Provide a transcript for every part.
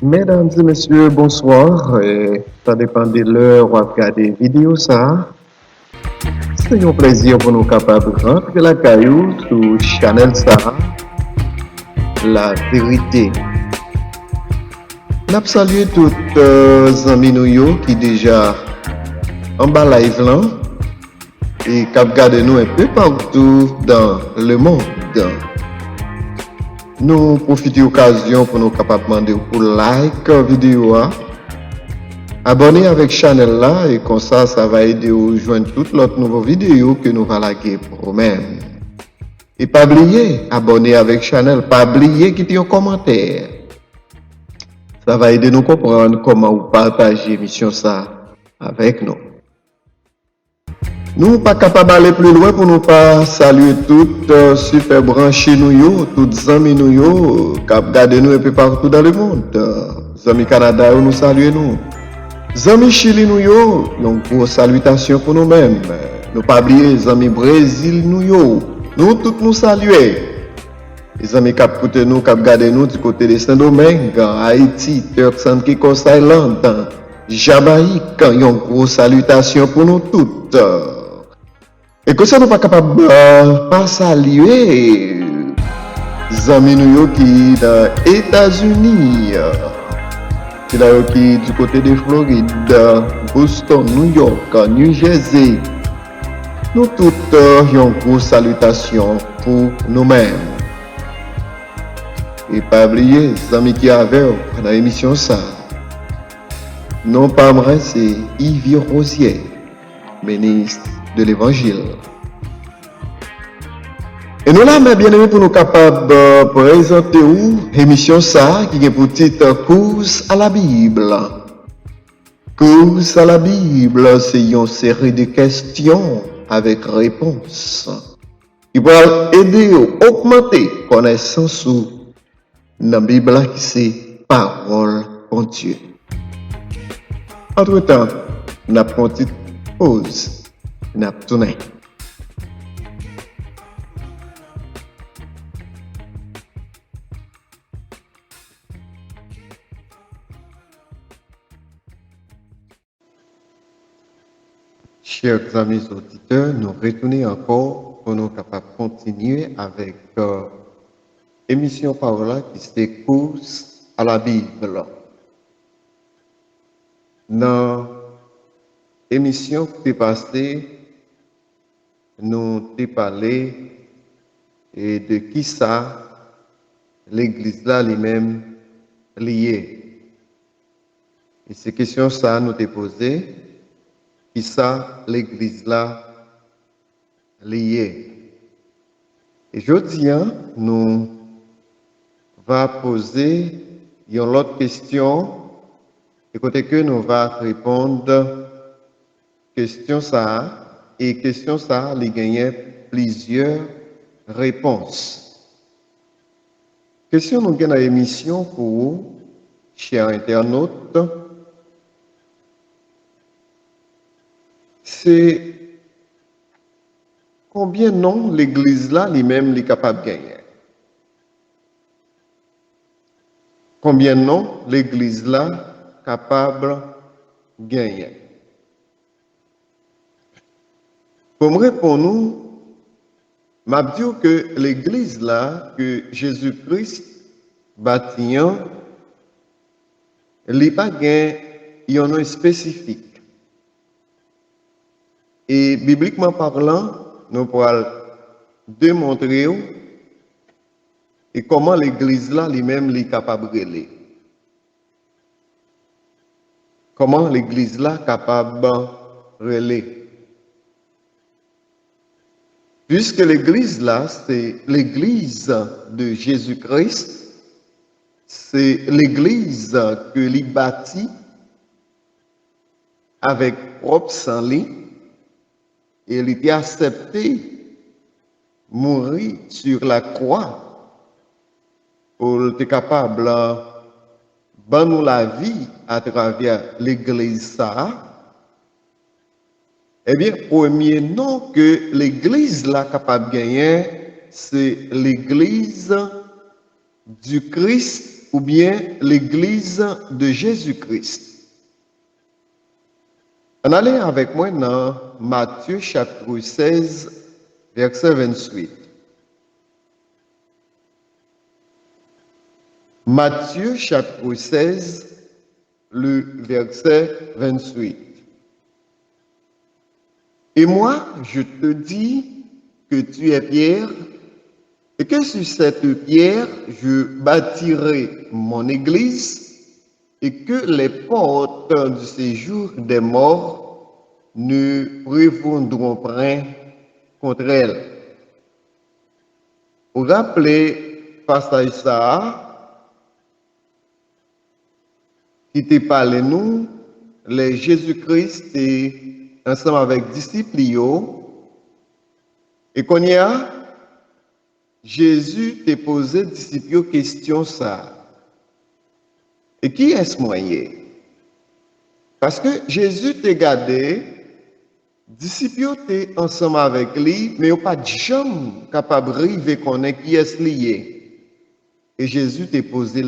Mesdames et messieurs, bonsoir. Ça dépend de l'heure où vous regardez la vidéo. C'est un plaisir pour nous capables de rentrer la caillou sur Channel ça, la vérité. Nous saluons tous les amis nous qui déjà en bas live là et qui regardent nous un peu partout dans le monde. Nous profitons de l'occasion pour nous capables de demander pour like la vidéo. Abonnez avec Channel là et comme ça va aider à joindre toutes les nouvelles vidéos que nous allons laguer pour vous-même. Et pas oublier, abonner avec Channel, pas oublier quitter un commentaire. Ça va aider nous à comprendre comment vous partager l'émission ça avec nous. Nous pas capables d'aller plus loin pour nous pas saluer toutes super branchés nous, toutes amis nous qui regardent nous un peu partout dans le monde. Amis Canada, nous saluons nous. Amis Chili nous une grosse salutation pour nous-mêmes. Nous pas oublier les amis Brésil nous tous nous saluer. Les amis qui écoutent nous, qui regardent nous du côté de Saint-Domingue, Haïti, Turks and Caicos Island, Jamaïque, une grosse salutation pour nous toutes. Et que ça nous pas capable pas saluer les amis nous qui dans les États-Unis. C'est là qui du côté de Floride, Boston, New York, New Jersey. Nous toutes une grosse salutation pour nous-mêmes. Et pas oublier les amis qui avaient dans l'émission ça. Non pas moi, c'est Yves Rosier, ministre de l'Évangile. Et nous là, mes bien-aimés, pour nous capables de présenter l'émission ça, qui est pour titre Course à la Bible. Course à la Bible, c'est une série de questions avec réponses qui va aider à augmenter la connaissance dans la Bible qui c'est parole de Dieu. Entre-temps, nous avons une petite pause. Nous avons tourné. Chers amis auditeurs, nous retournons encore pour nous capables de continuer avec l'émission Parola qui c'est Course à la Bible. Dans l'émission qui est passée, nous avons parlé de qui ça l'Église là lui-même liée. Et ces questions ça nous avons posées. Qui ça l'Église là liée. Et aujourd'hui, nous va poser une autre question. Et côté que nous va répondre question ça et question ça, il gagne plusieurs réponses. Question nous gagne dans l'émission pour vous, chers internautes. C'est combien non l'Église là lui-même est capable de gagner. Combien non l'Église là capable de gagner. Pour me répondre, je dis que l'Église là que Jésus-Christ bâtit, il n'y a pas un nom spécifique. Et bibliquement parlant, nous pourrons démontrer et comment l'Église là lui-même est capable de relayer. Comment l'Église là est capable de relayer. Puisque l'Église là, c'est l'Église de Jésus-Christ, c'est l'Église que l'y bâtit avec propre sang et il était accepté mourir sur la croix pour être capable de nous la vie à travers l'Église ça. Eh bien, premier nom que l'Église là capable de gagner, c'est l'Église du Christ ou bien l'Église de Jésus-Christ. On allait avec moi dans Matthieu chapitre 16, verset 28. Matthieu chapitre 16, le verset 28. Et moi, je te dis que tu es Pierre, et que sur cette pierre, je bâtirai mon église, et que les portes du séjour des morts ne prévaudront point contre elle. Vous rappelez passage ça, qui te parle nous, les Jésus-Christ et ensemble avec disciples, et qu'on y a, Jésus t'a posé disciples question ça. Et qui est-ce moyen? Parce que Jésus t'a gardé, disciples étaient ensemble avec lui, mais ils n'ont pas jamais capable de arriver connaître qui est lié. Et Jésus t'a posé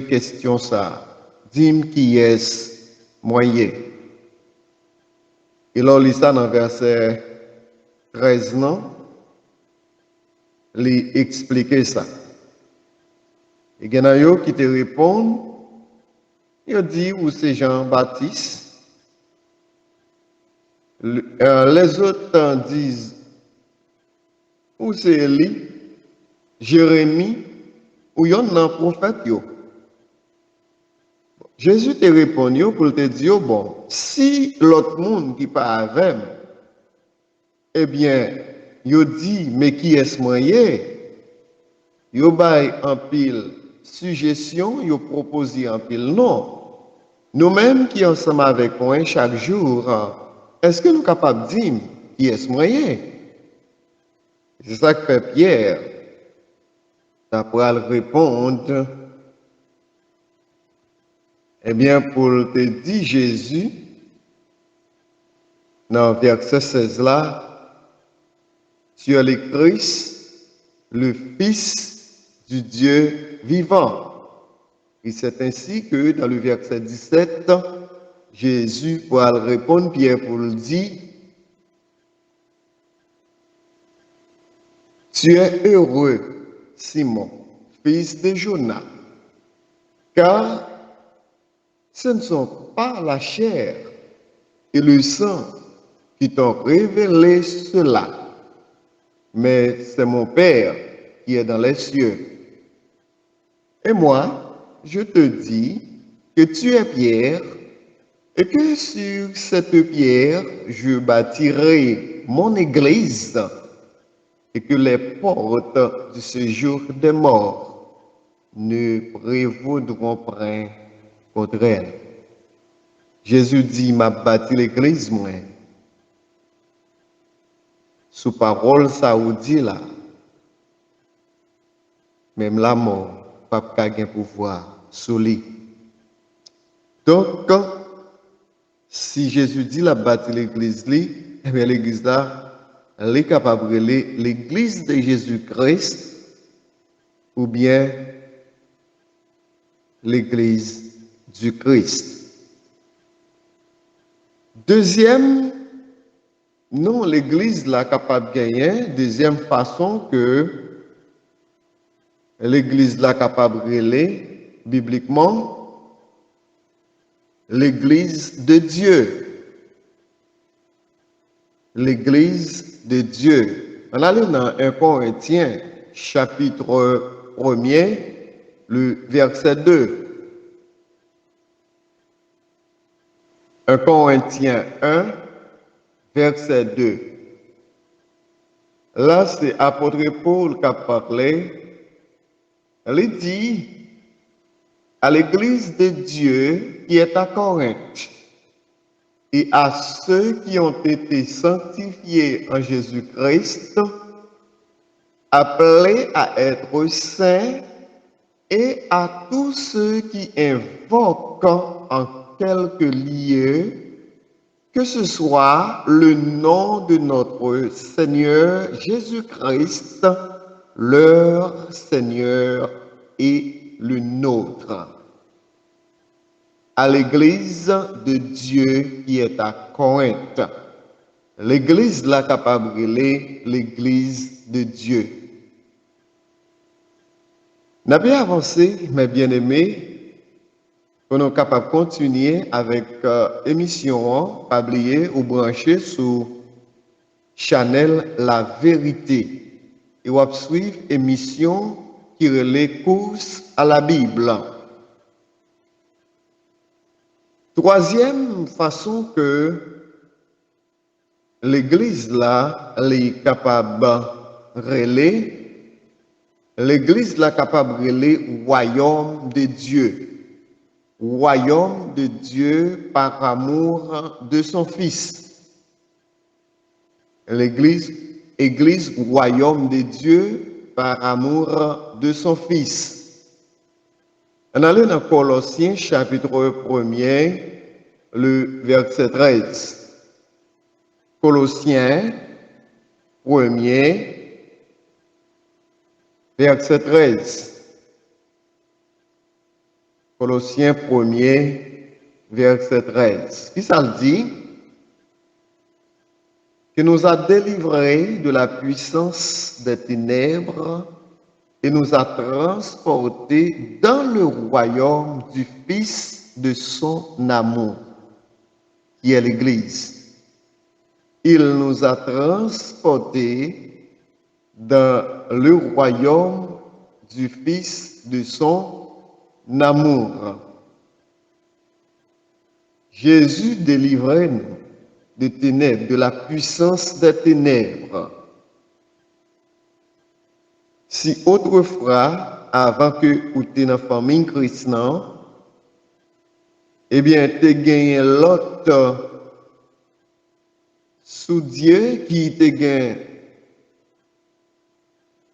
question ça. Dis-moi qui est moyen. Et là, on lit ça dans verset 13, non? Lui expliquer ça. Et il y en a qui te répondent, il dit où c'est Jean-Baptiste. Les autres disent où c'est Élie, Jérémie, ou il y a un prophète. Jésus te répond pour te dire, bon, si l'autre monde qui parle avec, eh bien, il dit, mais qui est-ce moyen? Il baille en pile suggestion, il propose en pile non. Nous-mêmes qui ensemble avec moi chaque jour, est-ce que nous sommes capables de dire qui est-ce moyen? C'est ça que fait Pierre. D'après le répondre, eh bien, pour te dire Jésus, dans verset 16 là, tu es le Christ, le Fils du Dieu vivant. Et c'est ainsi que dans le verset 17, Jésus pourra répondre, Pierre pour le dire, tu es heureux, Simon, fils de Jonas, car ce ne sont pas la chair et le sang qui t'ont révélé cela, mais c'est mon Père qui est dans les cieux. Et moi, je te dis que tu es Pierre, et que sur cette pierre, je bâtirai mon église, et que les portes du séjour des morts ne prévaudront point contre elle. Jésus dit, m'a bâti l'église, moi. Sous parole, ça vous dit là. Même la mort, pas de pouvoir sur lui. Donc, si Jésus dit la bâti l'église, eh bien l'église là, elle est capable de l'église de Jésus-Christ ou bien l'église du Christ. Deuxième, non, l'église là capable de gagner. Deuxième façon que l'église là capable de relayer bibliquement, l'église de Dieu. L'église de Dieu. On allait dans 1 Corinthiens, chapitre 1er, le verset 2. 1 Corinthiens 1, verset 2. Là, c'est apôtre Paul qui a parlé. Il dit à l'église de Dieu qui est à Corinthe et à ceux qui ont été sanctifiés en Jésus-Christ, appelés à être saints, et à tous ceux qui invoquent en quelque lieu, que ce soit le nom de notre Seigneur Jésus-Christ, leur Seigneur et le nôtre. À l'église de Dieu qui est à Corinthe. L'église là capable de l'église de Dieu. N'a bien avancé, mes bien-aimés, pour nous capables de continuer avec émission, pas oublier ou brancher sur Channel La Vérité. Et on va suivre émission qui relaie course à la Bible. Troisième façon que l'église là est capable de relayer, l'église là capable de relayer royaume de Dieu. Royaume de Dieu par amour de son Fils. Église, royaume de Dieu par amour de son Fils. On allait dans Colossiens chapitre 1er, le verset 13. Colossiens 1er, verset 13. Colossiens 1er, verset 13. Qui ça le dit? Qui nous a délivrés de la puissance des ténèbres et nous a transportés dans le royaume du Fils de son amour, qui est l'Église. Il nous a transportés dans le royaume du Fils de son amour. Jésus délivrait nous des ténèbres, de la puissance des ténèbres. Si autrefois, avant que vous étiez dans la famille chrétienne, eh bien, tu as gagné l'autre sous Dieu qui te gagne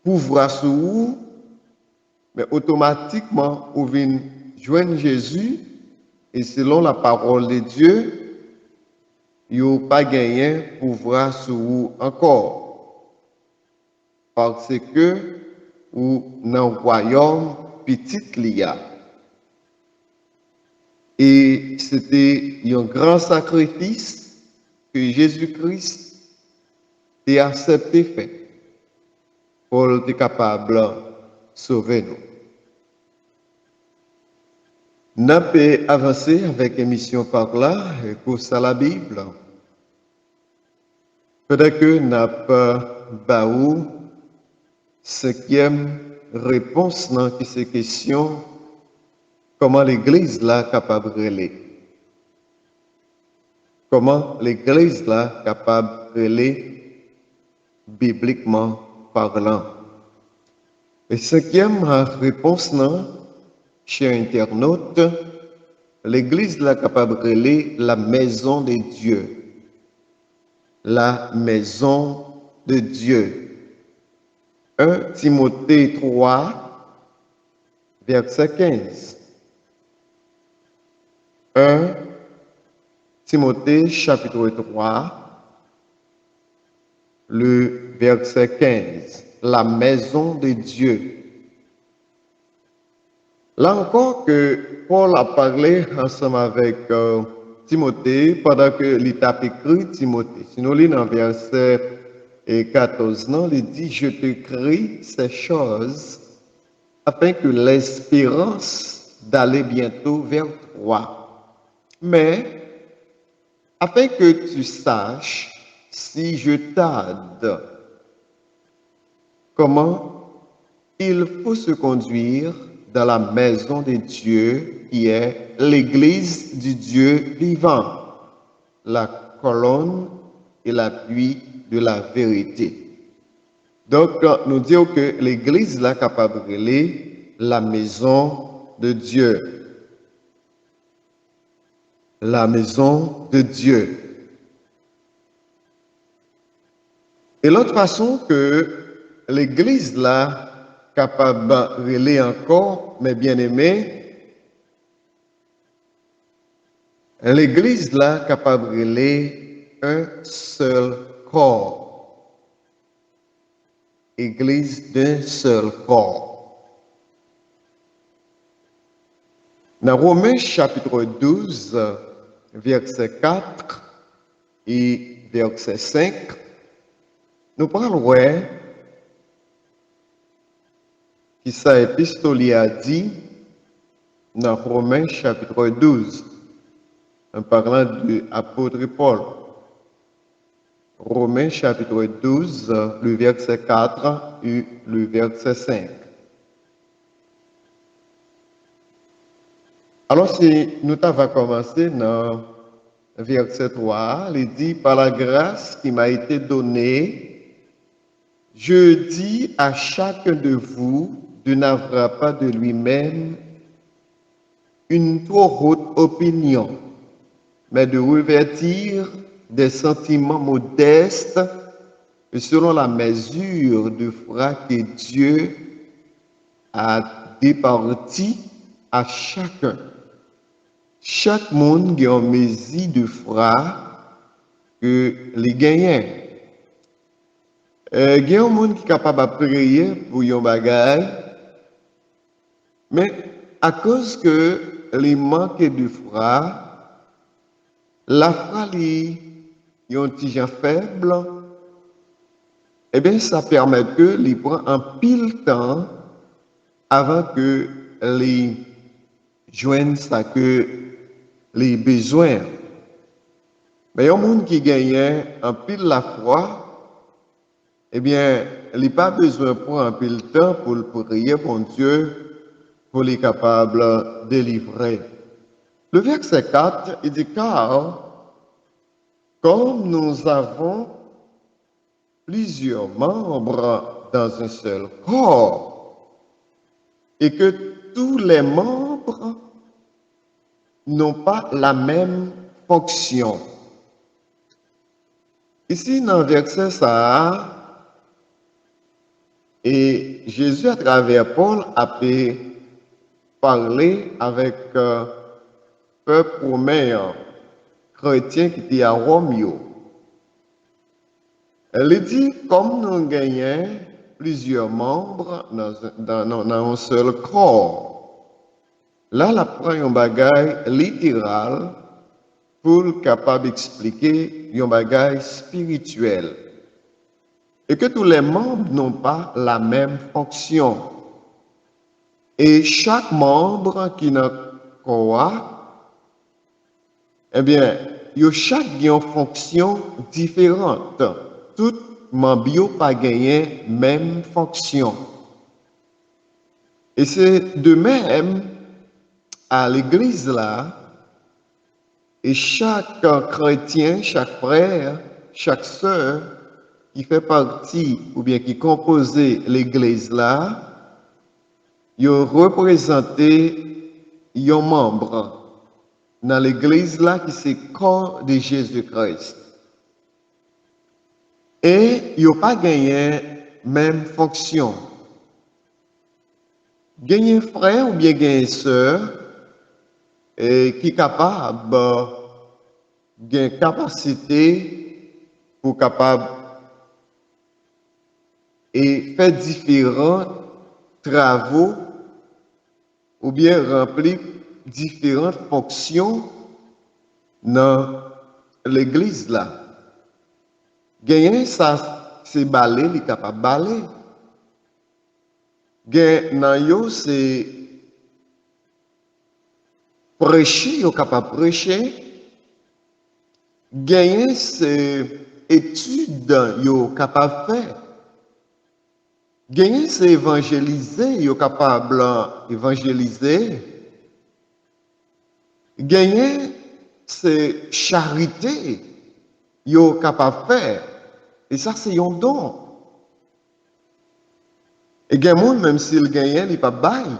pouvoir sur vous, mais automatiquement, vous venez joindre Jésus et selon la parole de Dieu, vous n'avez pas gagné pouvoir sur vous encore. Parce que vous dans le royaume petit l'IA. Et c'était un grand sacrifice que Jésus-Christ a accepté faire pour être capable de sauver nous. Nous avons avancé avec l'émission par là, course à la Bible. Peut-être que nous avons cinquième réponse dans ces questions, comment l'Église là capable de relayer. Comment l'Église là capable de relayer bibliquement parlant. Et cinquième réponse là, chers internautes, l'Église là capable de relayer la maison de Dieu. La maison de Dieu. 1 Timothée 3, verset 15. 1 Timothée chapitre 3, le verset 15. La maison de Dieu. Là encore que Paul a parlé ensemble avec Timothée pendant que l'État écrit Timothée. Si nous lisons dans verset 14, non, il dit, je t'écris ces choses afin que l'espérance d'aller bientôt vers toi. Mais afin que tu saches si je tarde, comment il faut se conduire dans la maison de Dieu qui est l'église du Dieu vivant, la colonne et l'appui de la vérité. Donc, nous disons que l'église là capable de relayer la maison de Dieu. La maison de Dieu. Et l'autre façon que l'église là capable de relayer encore, mes bien-aimés, l'église là capable de relayer un seul corps. Église d'un seul corps. Dans Romains chapitre 12, verset 4 et verset 5, nous parlons qui ça épistolier a dit dans Romains chapitre 12, en parlant de l'apôtre Paul. Romains chapitre 12, le verset 4 et le verset 5. Alors, si nous avons commencé dans verset 3, il dit, par la grâce qui m'a été donnée, je dis à chacun de vous de n'avoir pas de lui-même une trop haute opinion, mais de revêtir des sentiments modestes selon la mesure de foi que Dieu a départi à chacun. Chaque monde qui a une mesure de foi que les gagnants. Il y a un monde qui est capable de prier pour un bagage, mais à cause que les manques de foi, la foi est un petit gens faible, eh bien, ça permet que les prend un pile temps avant que les joignent ça que les besoins. Mais il y a un monde qui gagne un pile la foi, eh bien, il n'a pas besoin de prendre un pile temps pour prier pour Dieu, pour les capables de délivrer. Le verset 4, il dit, car comme nous avons plusieurs membres dans un seul corps, et que tous les membres n'ont pas la même fonction. Ici, dans le verset ça, et Jésus, à travers Paul, a pu parler avec le peuple romain, chrétien qui était à Rome. Elle dit, comme nous gagnons plusieurs membres dans un seul corps, là, la prend un bagage littéral pour capable d'expliquer un bagage spirituel. Et que tous les membres n'ont pas la même fonction. Et chaque membre qui n'a quoi, eh bien, il y a chaque une fonction différente. Tout membre n'a pas gagné même fonction. Et c'est de même à l'église là, et chaque chrétien, chaque frère, chaque sœur qui fait partie ou bien qui compose l'église là, ils ont représenté un membre dans l'église là qui c'est le corps de Jésus-Christ. Et ils n'ont pas gagné même fonction. Gagner un frère ou bien gagner une sœur qui est capable de capacité pour capable et faire différents travaux ou bien remplir différentes fonctions dans l'église là. Gagner ça, c'est balai, il est capable de balai. Gagner c'est prêcher, il est capable de prêcher. Gagner c'est étude, il est capable de faire. Gagner, c'est évangéliser, il est capable d'évangéliser. Gagner, c'est charité, il est capable de faire. Et ça, c'est un don. Et gagner, même s'il gagne, il n'est pas bail.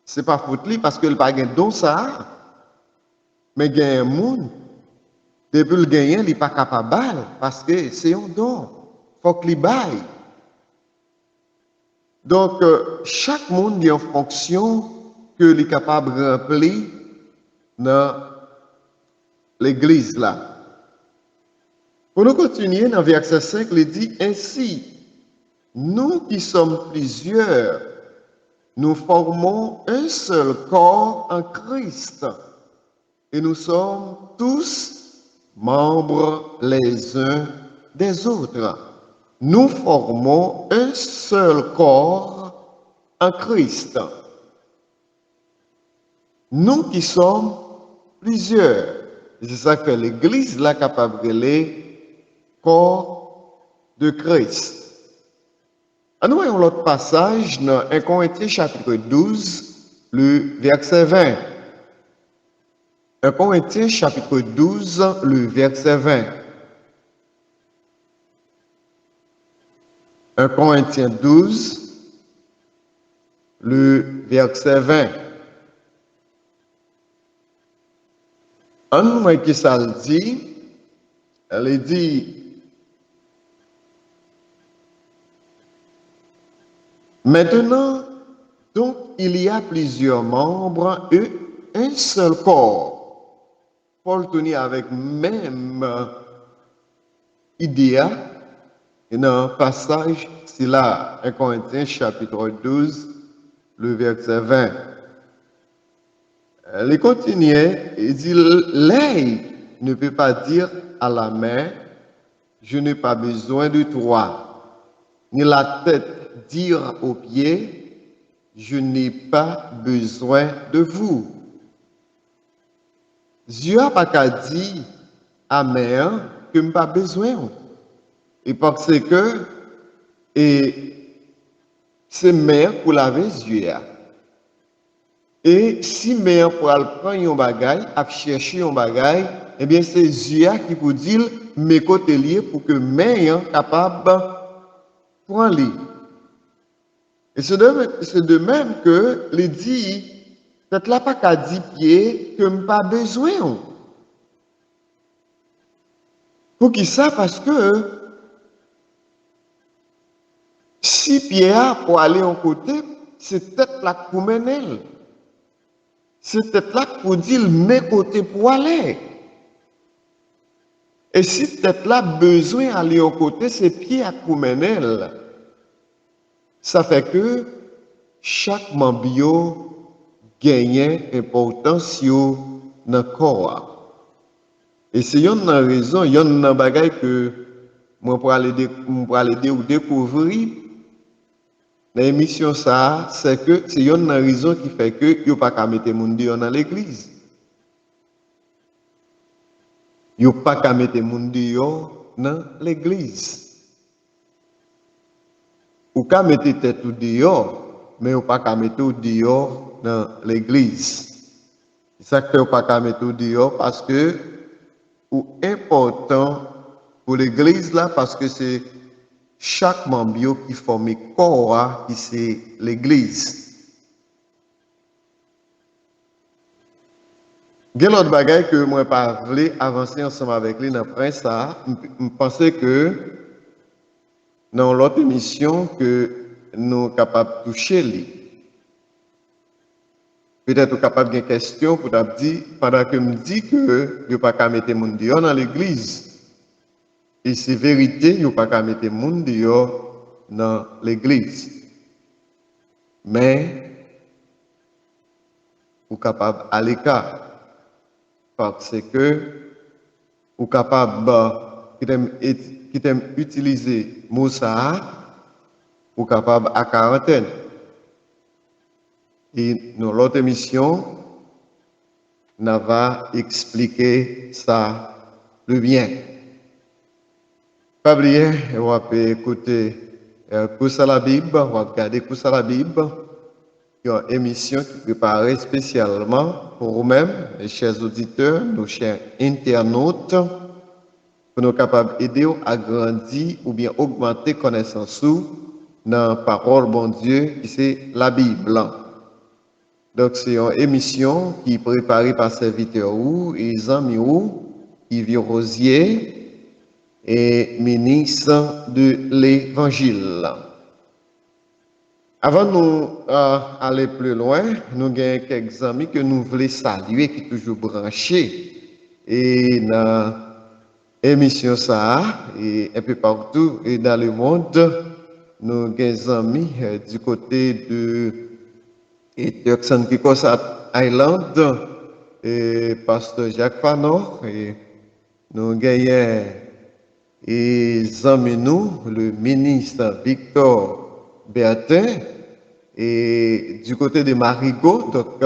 Ce n'est pas faute lui parce qu'il n'a pas de don, ça. Mais gagner, depuis le gagner, il n'est pas capable de bail parce que c'est un don. Il faut qu'il baille. Donc, chaque monde a une fonction qu'il est capable de remplir dans l'église là. Pour nous continuer, dans le verset 5, il dit, ainsi, nous qui sommes plusieurs nous formons un seul corps en Christ et nous sommes tous membres les uns des autres. Nous formons un seul corps en Christ. Nous qui sommes plusieurs. C'est ça que l'Église est capable de les corps de Christ. Nous voyons l'autre passage dans 1 Corinthiens chapitre 12, le verset 20. 1 Corinthiens chapitre 12, le verset 20. 1 Corinthiens 12, le verset 20. En nous voyons qui ça le dit, elle dit, maintenant, donc, il y a plusieurs membres et un seul corps. Paul tenait avec même idée, et dans le passage, c'est là, 1 Corinthiens chapitre 12, le verset 20. Il continuait, il dit, l'œil ne peut pas dire à la main, je n'ai pas besoin de toi, ni la tête dire aux pieds, je n'ai pas besoin de vous. Dieu n'a pas qu'à dire à main que je n'ai pas besoin. Et parce que c'est main pour laver Dieu. Et si mère pour aller prendre un bagage, à chercher un bagage, eh bien c'est Dieu qui peut dire mes côtés liés pour que mère capable de prendre. Et c'est de même que les dit, peut-être là pas qu'à 10 pieds que m'pas besoin. Pour qui ça? Parce que si pieds pour aller en côté, c'est peut-être là pour mener. C'est peut-être là pour dire mes côtés pour aller. Et si peut-être là besoin d'aller au côté, c'est pied à mener. Ça fait que chaque membre gagne importance dans le corps. Et c'est une raison, il y a une bagaille que moi pour aller découvrir dans l'émission ça, c'est que c'est une raison qui fait que il pas qu'à mettre moun dans l'église. Il pas qu'à mettre moun dans l'église. Ou qu'à mettre tête ou dehors, mais ou pas qu'à mettre ou dehors dans l'église. C'est ça que ou pas qu'à mettre ou dehors parce que ou important pour l'église là parce que c'est chaque membre qui forme le corps qui c'est l'église. Il y a l'autre bagaille que moi pas voulu avancer ensemble avec lui dans le ça, je pensais que dans l'autre émission que nous sommes capables de toucher lui. Peut-être capable de question pour dire pendant que me dit que je pas qu'à mettre mon dehors dans l'église. Et c'est vérité, je pas qu'à mettre mon dehors dans l'église. Mais vous capable à l'écart parce que vous capable qui t'aime utiliser Moussa, vous capable à quarantaine. Et dans l'autre émission, on va expliquer ça le bien. Pas oublier, on va écouter Cours à la Bible, on va regarder Cours à la Bible. Il y a une émission qui est préparée spécialement pour vous-mêmes, mes chers auditeurs, nos chers internautes, pour nous capables d'aider à grandir ou bien augmenter connaissance dans la parole bon Dieu qui c'est la Bible. Donc c'est une émission qui est préparée par serviteur ou et amis ou Yves Rosier et ministre de l'Évangile. Avant de nous aller plus loin, nous avons quelques amis que nous voulons saluer qui sont toujours branchés et dans l'émission ça et un peu partout et dans le monde, nous avons des amis du côté de et Turks and Caicos Island, et pasteur Jacques Fanon, et nous gagnons et amis nous, le ministre Victor Bertin, et du côté de Marigot, donc,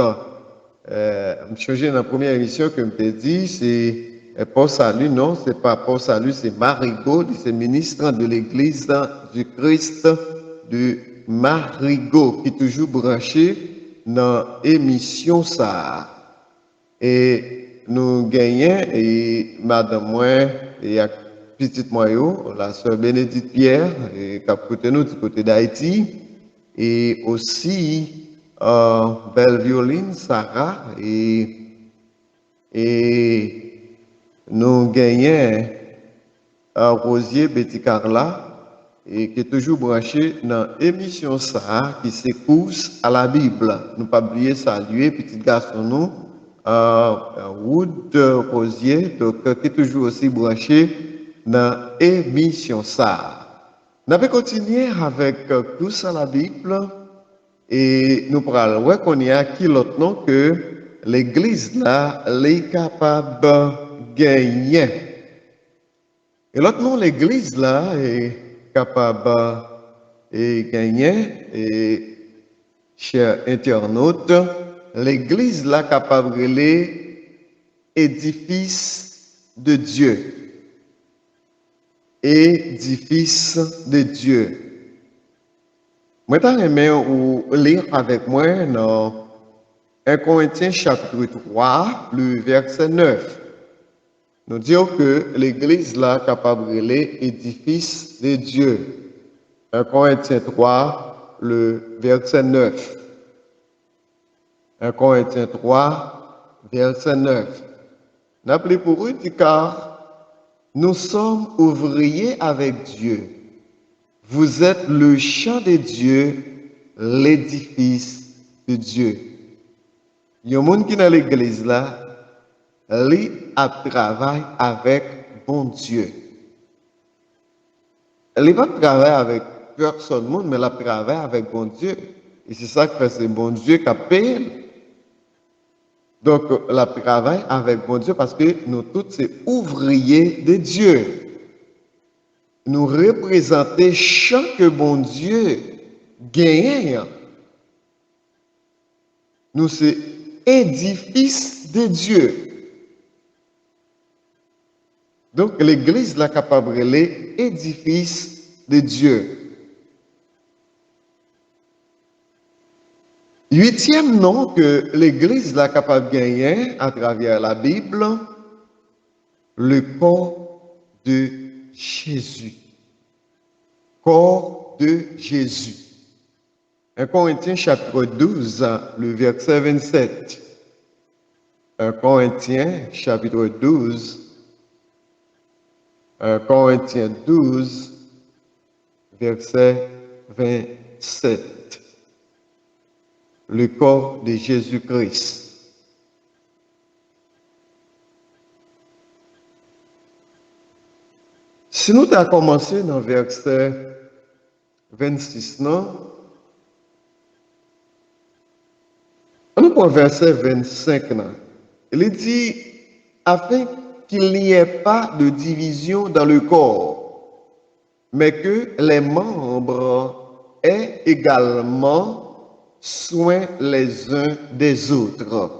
je change dans la première émission que je t'ai dit, c'est Paul Salut, non, c'est pas Paul Salut, c'est Marigot, c'est ministre de l'Église du Christ de Marigot, qui est toujours branché dans l'émission ça. Et nous gagnons, et madame moi, et petite moyau, la sœur Bénédicte Pierre, et qui a côté nous du côté d'Haïti, et aussi Belle Violine, Sarah, et nous gagnons Rosier Betty Carla, et qui est toujours branché dans l'émission ça, qui s'écoute à la Bible. Nous pas oublier saluer petit garçon nous, Wood Rosier, donc qui est toujours aussi branché dans l'émission ça. Nous allons continuer avec tous à la Bible et nous parlons ouais, qu'on y a qui l'autre nom que l'Église là est capable de gagner. Et l'autre nom l'Église là est capable de gagner et chers internautes, l'Église là capable de l'édifice de Dieu. Édifice de Dieu. Moi, j'aimerais ou lire avec moi dans 1 Corinthiens chapitre 3, le verset 9. Nous disons que l'Église là capable de l'édifice de Dieu. 1 Corinthiens 3, le verset 9. 1 Corinthiens 3, verset 9. N'appelez pour eux car nous sommes ouvriers avec Dieu. Vous êtes le champ de Dieu, l'édifice de Dieu. Il y a un monde qui est dans l'église là, lui a travaillé avec bon Dieu. Il n'a pas travaillé avec personne, mais il a travaillé avec bon Dieu. Et c'est ça que fait, c'est bon Dieu qui a payé. Donc, la travail avec bon Dieu parce que nous tous, c'est ouvriers de Dieu. Nous représentons chaque bon Dieu gagnant. Nous, c'est édifice de Dieu. Donc, l'Église la capable de l'édifice de Dieu. Huitième nom que l'Église est capable de gagner à travers la Bible, le corps de Jésus. Corps de Jésus. 1 Corinthiens chapitre 12, le verset 27. 1 Corinthiens chapitre 12. 1 Corinthiens 12, verset 27. Le corps de Jésus-Christ. Si nous avons commencé dans le verset 26, non? On prend verset 25, non? Il dit, afin qu'il n'y ait pas de division dans le corps, mais que les membres aient également soin les uns des autres.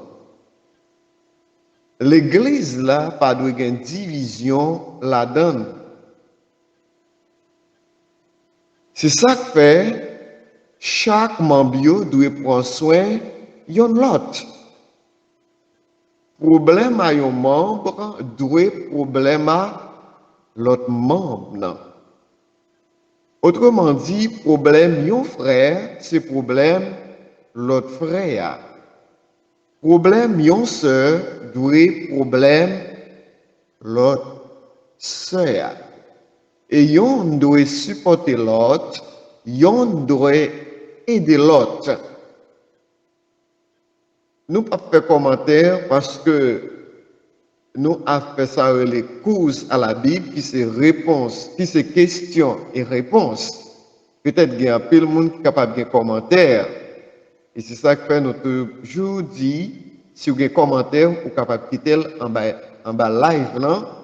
L'église là, pas de division là-dedans. C'est ça que fait, chaque membre doit prendre soin de l'autre. Problème à un membre doit problème à l'autre membre. Autrement dit, problème yon frère, c'est problème l'autre frère. Problème yon sœur, doit problème l'autre sœur. Et yon doit supporter l'autre, yon doit aider l'autre. Nous pas fait commentaire parce que nous avons fait ça les cours à la Bible qui c'est réponse, qui c'est question et réponse. Peut-être qu'il y a un peu de monde qui est capable de commentaire. Et c'est ça que fait notre jour dit, si vous avez un commentaire, vous êtes capable de quitter en bas live là,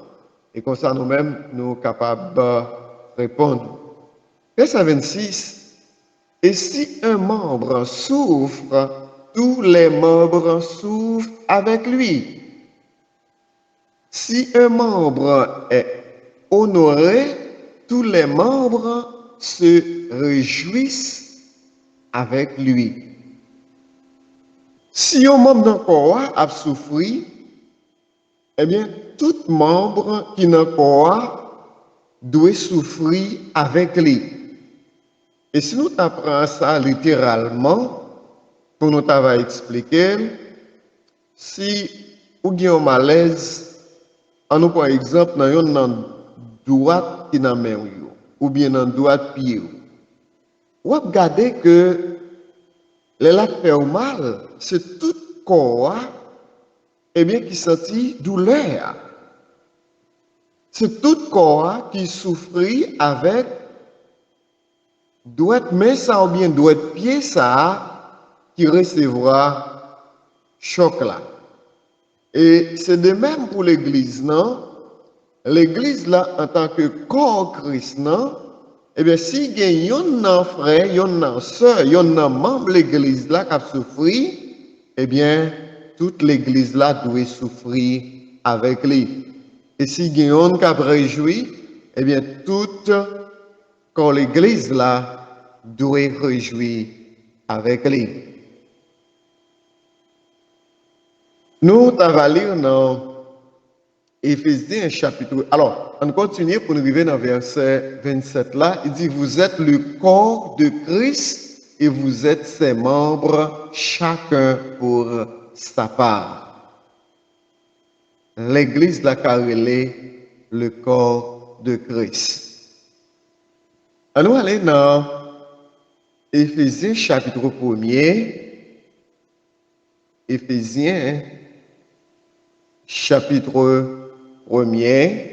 et comme ça nous-mêmes, nous sommes capables de répondre. Verset 26, et si un membre souffre, tous les membres souffrent avec lui. Si un membre est honoré, tous les membres se réjouissent avec lui. Si un membre d'un corps a souffert, eh bien, tout membre qui n'a pas doit souffrir avec lui. Et si nous apprenons ça littéralement, pour nous expliquer, si vous avez un malaise, en nous par exemple, dans une droite qui n'a main ou bien dans droite pied, vous regardez que les lacs fait mal, c'est tout corps qui sentit douleur. C'est tout corps qui souffre avec droite main ça ou bien droite pied ça qui recevra choc là. Et c'est de même pour l'église, non? L'église là, en tant que corps Christ, non? Eh bien, si il y a un frère, il y a un soeur, il y a un membre de l'église là qui a souffert, eh bien, toute l'église là doit souffrir avec lui. Et si il y a un qui a réjoui, eh bien, toute quand l'église là doit réjouir avec lui. Nous allons lire dans Éphésiens chapitre. Alors, on continue pour nous arriver dans le verset 27 là. Il dit, vous êtes le corps de Christ et vous êtes ses membres, chacun pour sa part. L'église l'a carrelé le corps de Christ. On nous aller dans Éphésiens chapitre 1er. Éphésiens chapitre 1er,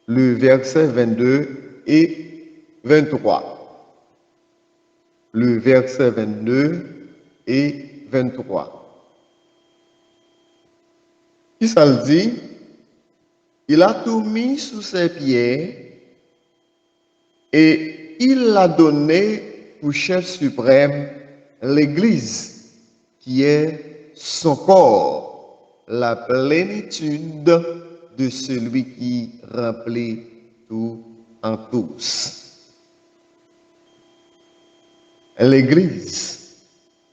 le verset 22 et 23. Le verset 22 et 23. Qui ça le dit? Il a tout mis sous ses pieds et il l'a donné pour chef suprême l'Église, qui est son corps, la plénitude de celui qui remplit tout en tous. L'Église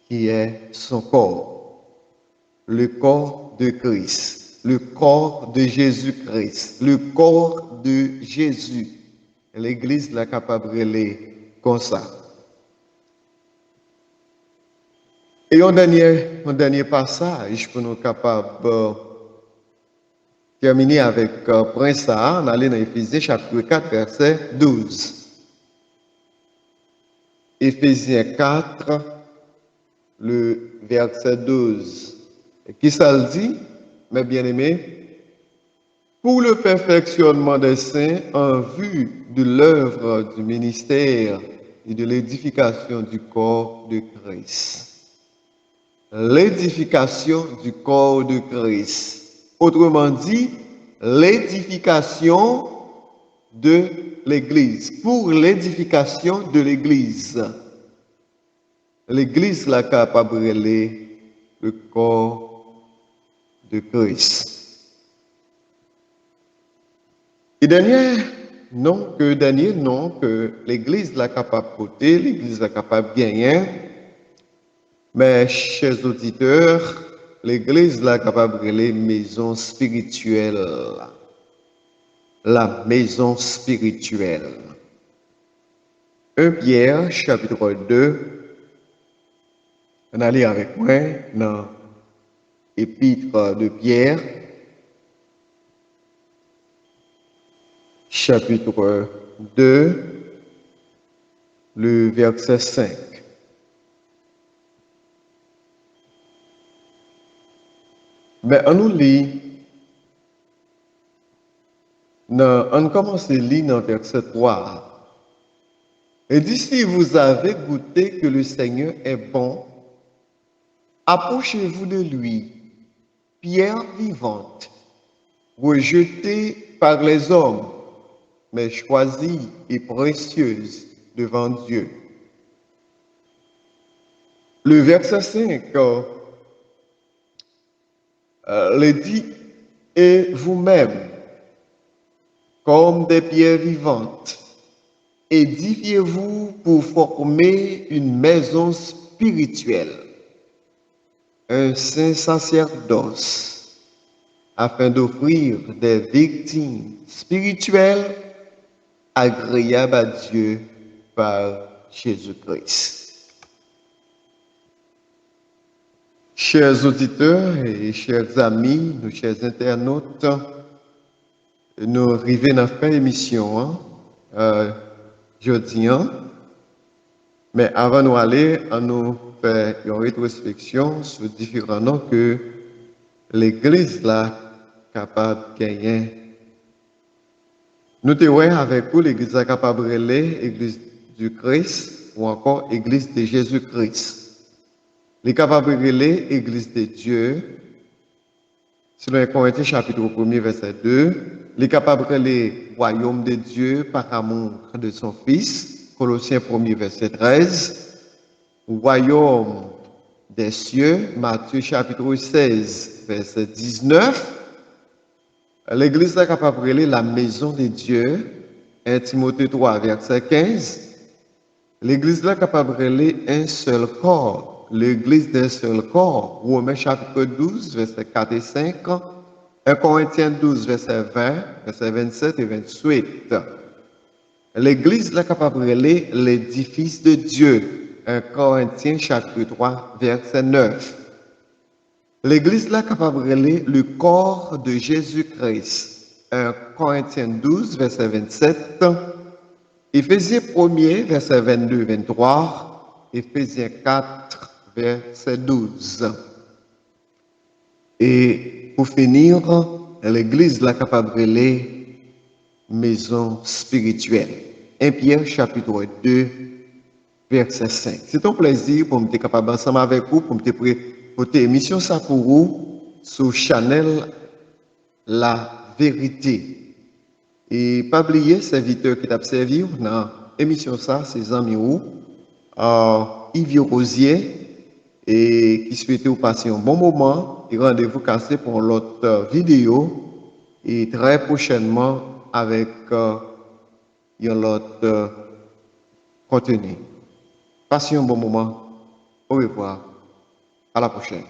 qui est son corps, le corps de Christ, le corps de Jésus-Christ, le corps de Jésus. L'Église l'a capable de aller comme ça. Et un dernier passage pour nous capables de terminer avec Prince ça, on allait dans Éphésiens chapitre 4, verset 12. Éphésiens 4, le verset 12. Et qui ça le dit, mes bien-aimés? Pour le perfectionnement des saints en vue de l'œuvre du ministère et de l'édification du corps de Christ. L'édification du corps de Christ. Autrement dit, l'édification de l'Église. Pour l'édification de l'Église. L'Église l'a capable de le corps de Christ. Et dernier nom que l'Église l'a capable de porter, l'Église l'a capable de gagner. Mes chers auditeurs, l'Église est capable de les maison spirituelle. La maison spirituelle. 1 Pierre, chapitre 2. On allait avec moi dans l'épître de Pierre, chapitre 2, le verset 5. Mais on nous lit, on commence à lire dans verset 3. Et dit, si vous avez goûté que le Seigneur est bon, Approchez-vous de lui, pierre vivante, rejetée par les hommes, mais choisie et précieuse devant Dieu. Le verset 5 le dit, et vous-même, comme des pierres vivantes, édifiez-vous pour former une maison spirituelle, un saint sacerdoce, afin d'offrir des victimes spirituelles agréables à Dieu par Jésus-Christ. Chers auditeurs et chers amis, nos chers internautes, nous arrivons à la fin de l'émission jeudi. Mais avant de nous aller, on nous fait une rétrospection sur différents noms que l'Église là capable de gagner. Nous te voyons avec vous l'Église est capable de l'Église du Christ ou encore Église de Jésus-Christ. Les capables de l'Église de Dieu, selon Corinthiens chapitre 1 verset 2, les capables de royaume de Dieu par amour de son Fils, Colossiens 1 verset 13, royaume des cieux, Matthieu chapitre 16 verset 19, l'Église est capable de la maison de Dieu, 1 Timothée 3 verset 15, l'Église est capable de un seul corps, l'Église d'un seul corps, Romains chapitre 12 verset 4 et 5, 1 Corinthiens 12 verset 20, verset 27 et 28. L'Église est capable de l'édifice de Dieu, 1 Corinthiens chapitre 3 verset 9. L'Église est capable de le corps de Jésus-Christ, 1 Corinthiens 12 verset 27, Éphésiens 1 verset 22-23, Éphésiens 4 verset 12. Et pour finir, l'Église est capable de maison spirituelle. 1 Pierre chapitre 2 verset 5. C'est un plaisir pour me être capable ensemble avec vous, pour me porter émission ça pour vous sur Channel La Vérité. Et pas oublier serviteur qui t'a servi dans l'émission ça, ses amis ou Yves Rosier et qui souhaite vous passer un bon moment et rendez-vous cassé pour l'autre vidéo et très prochainement avec un autre contenu. Passez un bon moment. Au revoir. À la prochaine.